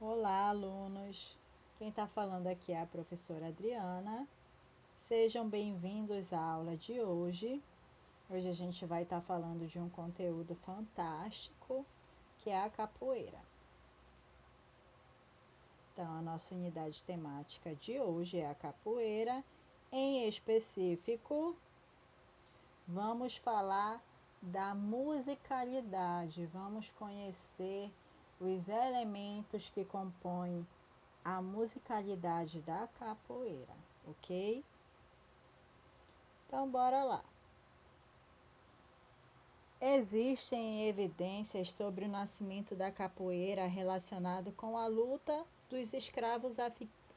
Olá, alunos! Quem está falando aqui é a professora Adriana. Sejam bem-vindos à aula de hoje. Hoje a gente vai estar falando de um conteúdo fantástico, que é a capoeira. Então, a nossa unidade temática de hoje é a capoeira. Em específico, vamos falar da musicalidade. Vamos conhecer os elementos que compõem a musicalidade da capoeira, ok? Então, bora lá. Existem evidências sobre o nascimento da capoeira relacionado com a luta dos escravos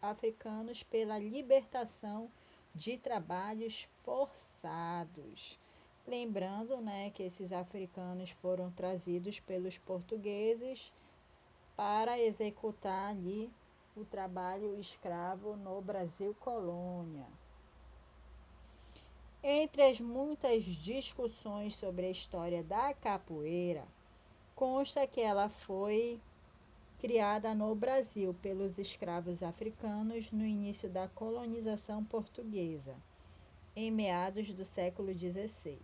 africanos pela libertação de trabalhos forçados. Lembrando, que esses africanos foram trazidos pelos portugueses para executar ali o trabalho escravo no Brasil colônia. Entre as muitas discussões sobre a história da capoeira, consta que ela foi criada no Brasil pelos escravos africanos no início da colonização portuguesa, em meados do século XVI.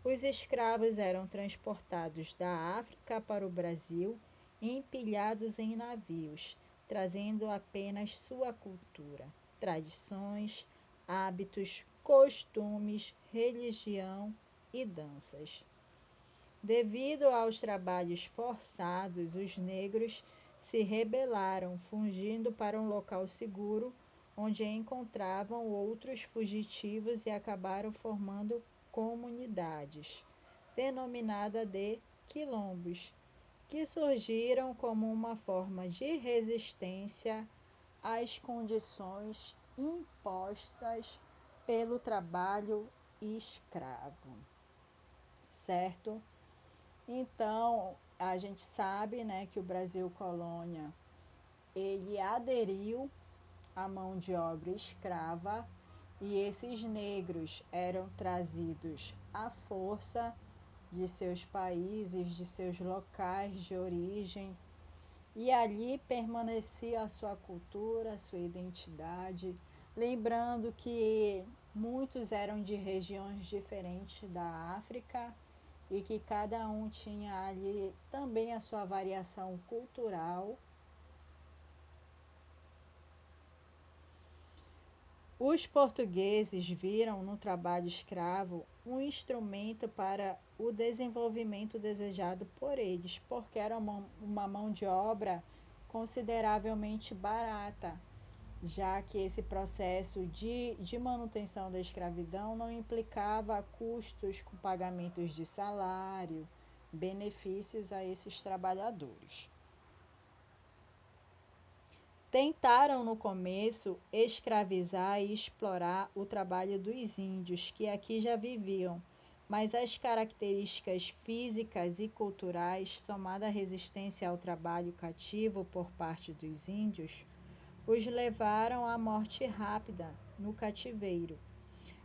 Os escravos eram transportados da África para o Brasil, empilhados em navios, trazendo apenas sua cultura, tradições, hábitos, costumes, religião e danças. Devido aos trabalhos forçados, os negros se rebelaram, fugindo para um local seguro, onde encontravam outros fugitivos e acabaram formando comunidades, denominada de quilombos, que surgiram como uma forma de resistência às condições impostas pelo trabalho escravo, certo? Então, a gente sabe, que o Brasil colônia, ele aderiu à mão de obra escrava e esses negros eram trazidos à força de seus países, de seus locais de origem, e ali permanecia a sua cultura, a sua identidade, lembrando que muitos eram de regiões diferentes da África e que cada um tinha ali também a sua variação cultural. Os portugueses viram no trabalho escravo um instrumento para o desenvolvimento desejado por eles, porque era uma mão de obra consideravelmente barata, já que esse processo de manutenção da escravidão não implicava custos com pagamentos de salário, benefícios a esses trabalhadores. Tentaram no começo escravizar e explorar o trabalho dos índios que aqui já viviam, mas as características físicas e culturais, somada à resistência ao trabalho cativo por parte dos índios, os levaram à morte rápida no cativeiro.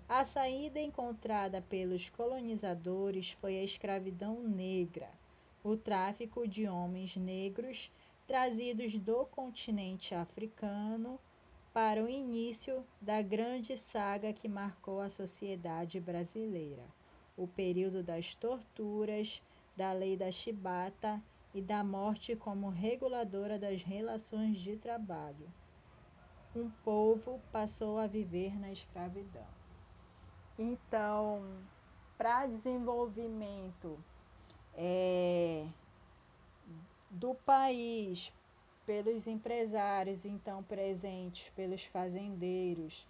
A saída encontrada pelos colonizadores foi a escravidão negra, o tráfico de homens negros trazidos do continente africano para o início da grande saga que marcou a sociedade brasileira, o período das torturas, da lei da chibata e da morte como reguladora das relações de trabalho. Um povo passou a viver na escravidão. Então, para desenvolvimento do país, pelos empresários então presentes, pelos fazendeiros,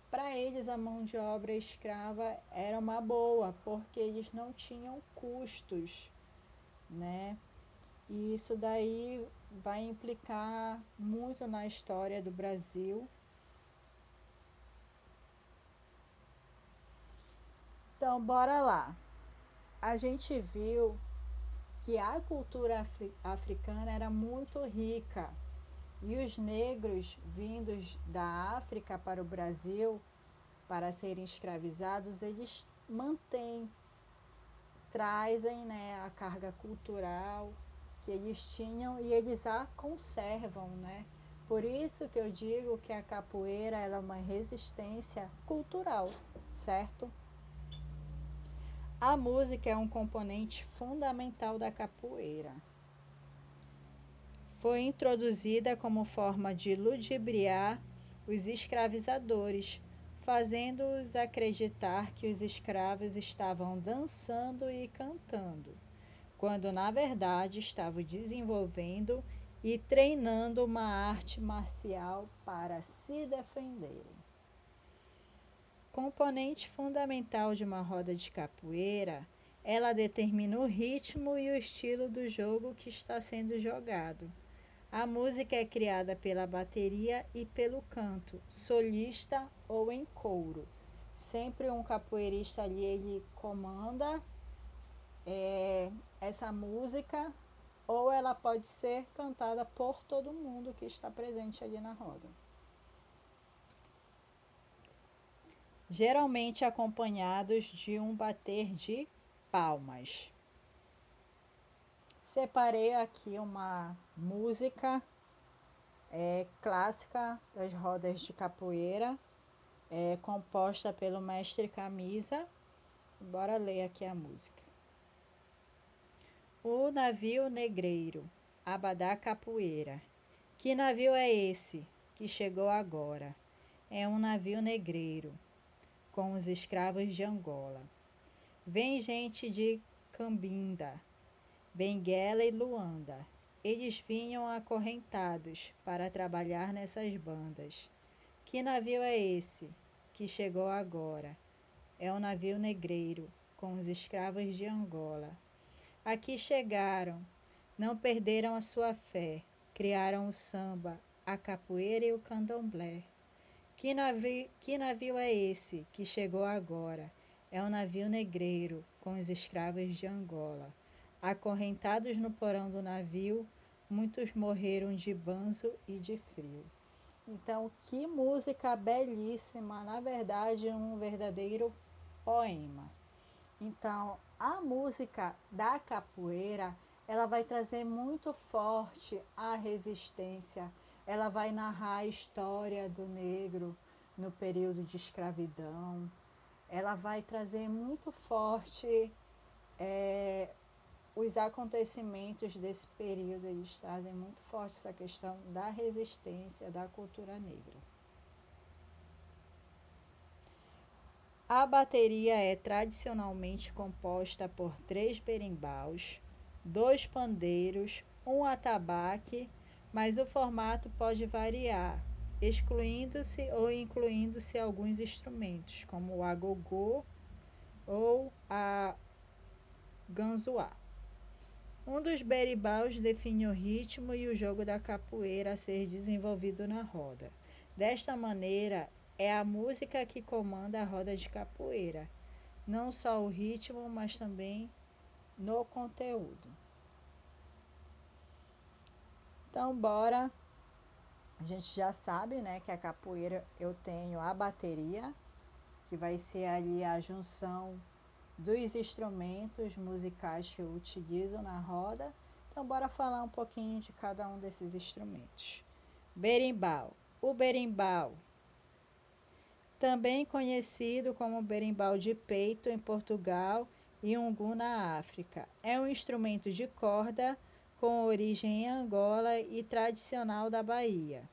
para eles a mão de obra escrava era uma boa, porque eles não tinham custos, né? E isso daí vai implicar muito na história do Brasil. Então, bora lá. A gente viu que a cultura africana era muito rica e os negros vindos da África para o Brasil para serem escravizados, eles trazem, a carga cultural que eles tinham e eles a conservam, né? Por isso que eu digo que a capoeira ela é uma resistência cultural, certo? A música é um componente fundamental da capoeira. Foi introduzida como forma de ludibriar os escravizadores, fazendo-os acreditar que os escravos estavam dançando e cantando, quando na verdade estavam desenvolvendo e treinando uma arte marcial para se defenderem. Componente fundamental de uma roda de capoeira, ela determina o ritmo e o estilo do jogo que está sendo jogado. A música é criada pela bateria e pelo canto, solista ou em coro. Sempre um capoeirista ali ele comanda essa música, ou ela pode ser cantada por todo mundo que está presente ali na roda. Geralmente acompanhados de um bater de palmas. Separei aqui uma música clássica das rodas de capoeira, composta pelo mestre Camisa. Bora ler aqui a música. O navio negreiro, Abadá Capoeira. Que navio é esse que chegou agora? É um navio negreiro, com os escravos de Angola. Vem gente de Cambinda, Benguela e Luanda. Eles vinham acorrentados para trabalhar nessas bandas. Que navio é esse que chegou agora? É um navio negreiro, com os escravos de Angola. Aqui chegaram, não perderam a sua fé, criaram o samba, a capoeira e o candomblé. Que navio é esse que chegou agora? É um navio negreiro, com os escravos de Angola. Acorrentados no porão do navio, muitos morreram de banzo e de frio. Então, que música belíssima, na verdade, um verdadeiro poema. Então, a música da capoeira, ela vai trazer muito forte a resistência. Ela vai narrar a história do negro no período de escravidão. Ela vai trazer muito forte os acontecimentos desse período. Eles trazem muito forte essa questão da resistência da cultura negra. A bateria é tradicionalmente composta por 3 berimbaus, 2 pandeiros, um atabaque, mas o formato pode variar, excluindo-se ou incluindo-se alguns instrumentos, como o agogô ou a ganzoá. Um dos berimbaus define o ritmo e o jogo da capoeira a ser desenvolvido na roda. Desta maneira, é a música que comanda a roda de capoeira, não só o ritmo, mas também no conteúdo. Então, bora. A gente já sabe, né, que a capoeira eu tenho a bateria, que vai ser ali a junção dos instrumentos musicais que eu utilizo na roda. Então, bora falar um pouquinho de cada um desses instrumentos. Berimbau. O berimbau, também conhecido como berimbau de peito em Portugal e ungu na África. É um instrumento de corda com origem em Angola e tradicional da Bahia.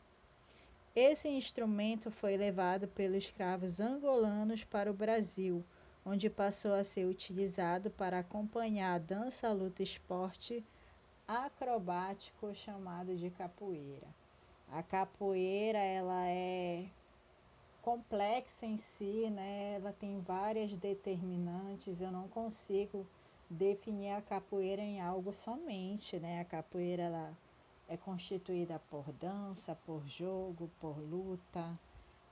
Esse instrumento foi levado pelos escravos angolanos para o Brasil, onde passou a ser utilizado para acompanhar a dança, luta e esporte acrobático chamado de capoeira. A capoeira ela é complexa em si, né? Ela tem várias determinantes. Eu não consigo definir a capoeira em algo somente, né? A capoeira ela é constituída por dança, por jogo, por luta.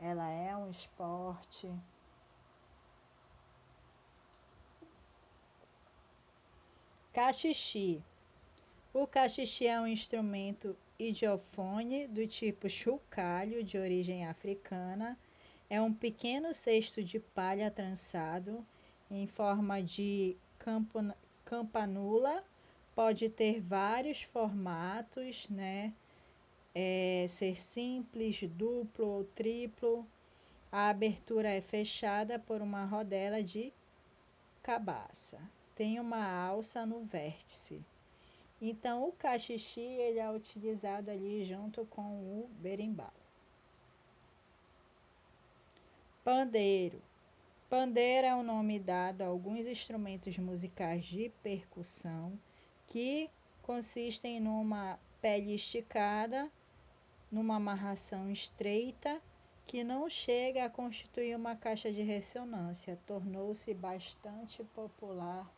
Ela é um esporte. Cachixi. O cachixi é um instrumento idiofone do tipo chocalho, de origem africana. É um pequeno cesto de palha trançado em forma de campanula pode ter vários formatos, né? Ser simples, duplo ou triplo. A abertura é fechada por uma rodela de cabaça. Tem uma alça no vértice. Então, o cachixi ele é utilizado ali junto com o berimbau. Pandeiro. Pandeiro é o nome dado a alguns instrumentos musicais de percussão que consistem numa pele esticada, numa amarração estreita, que não chega a constituir uma caixa de ressonância. Tornou-se bastante popular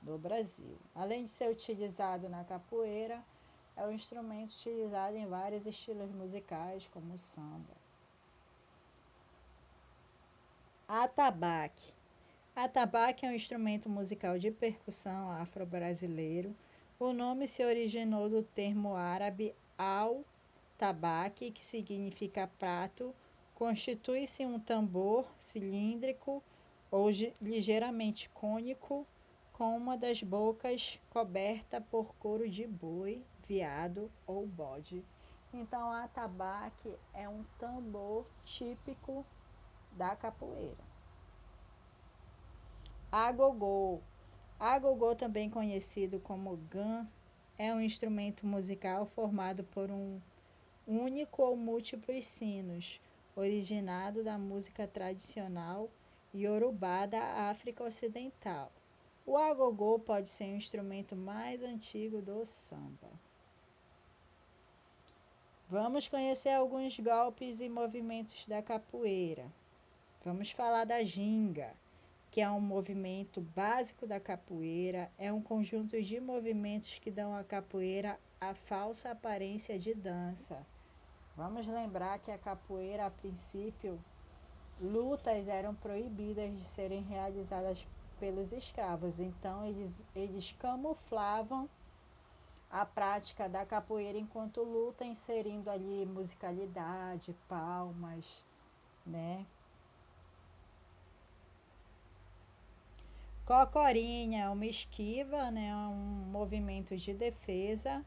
no Brasil. Além de ser utilizado na capoeira, é um instrumento utilizado em vários estilos musicais, como o samba. Atabaque. Atabaque é um instrumento musical de percussão afro-brasileiro. O nome se originou do termo árabe al-tabaque, que significa prato. Constitui-se um tambor cilíndrico ou ligeiramente cônico, com uma das bocas coberta por couro de boi, veado ou bode. Então, a atabaque é um tambor típico da capoeira. Agogô. Agogô, também conhecido como gan, é um instrumento musical formado por um único ou múltiplos sinos, originado da música tradicional iorubá da África Ocidental. O agogô pode ser o instrumento mais antigo do samba. Vamos conhecer alguns golpes e movimentos da capoeira. Vamos falar da ginga, que é um movimento básico da capoeira. É um conjunto de movimentos que dão à capoeira a falsa aparência de dança. Vamos lembrar que a capoeira, a princípio, lutas eram proibidas de serem realizadas pelos escravos. Então, eles camuflavam a prática da capoeira enquanto luta, inserindo ali musicalidade, palmas, né? Cocorinha é uma esquiva, né? Um movimento de defesa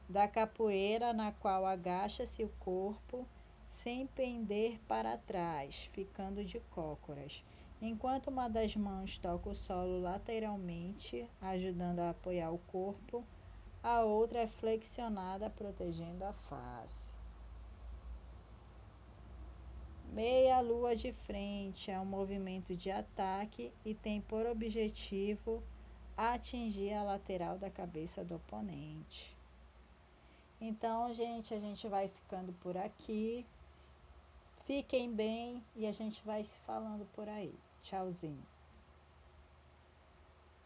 da capoeira na qual agacha-se o corpo sem pender para trás, ficando de cócoras, enquanto uma das mãos toca o solo lateralmente, ajudando a apoiar o corpo, a outra é flexionada, protegendo a face. Meia lua de frente é um movimento de ataque e tem por objetivo atingir a lateral da cabeça do oponente. Então, gente, a gente vai ficando por aqui. Fiquem bem e a gente vai se falando por aí. Tchauzinho.